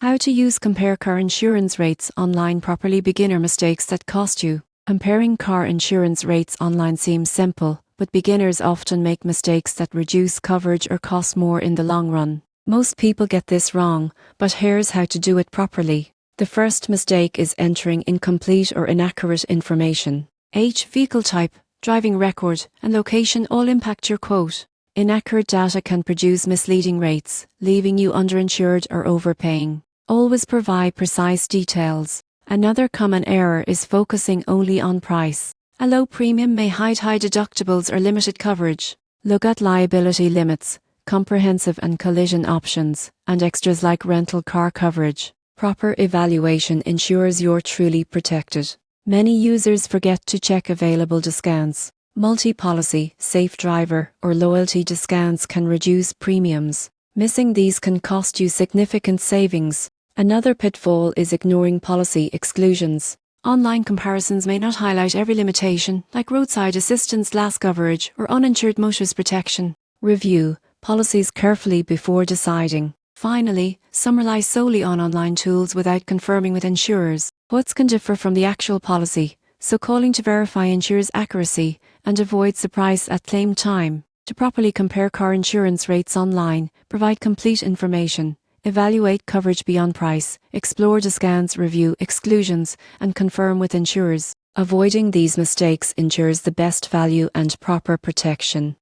How to use compare car insurance rates online properly. Beginner mistakes that cost you. Comparing car insurance rates online seems simple, but beginners often make mistakes that reduce coverage or cost more in the long run. Most people get this wrong, but here's how to do it properly. The first mistake is entering incomplete or inaccurate information. Age, vehicle type, driving record, and location all impact your quote. Inaccurate data can produce misleading rates, leaving you underinsured or overpaying. Always provide precise details. Another common error is focusing only on price. A low premium may hide high deductibles or limited coverage. Look at liability limits, comprehensive and collision options, and extras like rental car coverage. Proper evaluation ensures you're truly protected. Many users forget to check available discounts. Multi-policy, safe driver, or loyalty discounts can reduce premiums. Missing these can cost you significant savings. Another pitfall is ignoring policy exclusions. Online comparisons may not highlight every limitation, like roadside assistance, glass coverage, or uninsured motorist protection. Review policies carefully before deciding. Finally, some rely solely on online tools without confirming with insurers. Quotes can differ from the actual policy, so calling to verify ensures accuracy and avoid surprise at claim time. To properly compare car insurance rates online, provide complete information. Evaluate coverage beyond price, explore discounts, review exclusions, and confirm with insurers. Avoiding these mistakes ensures the best value and proper protection.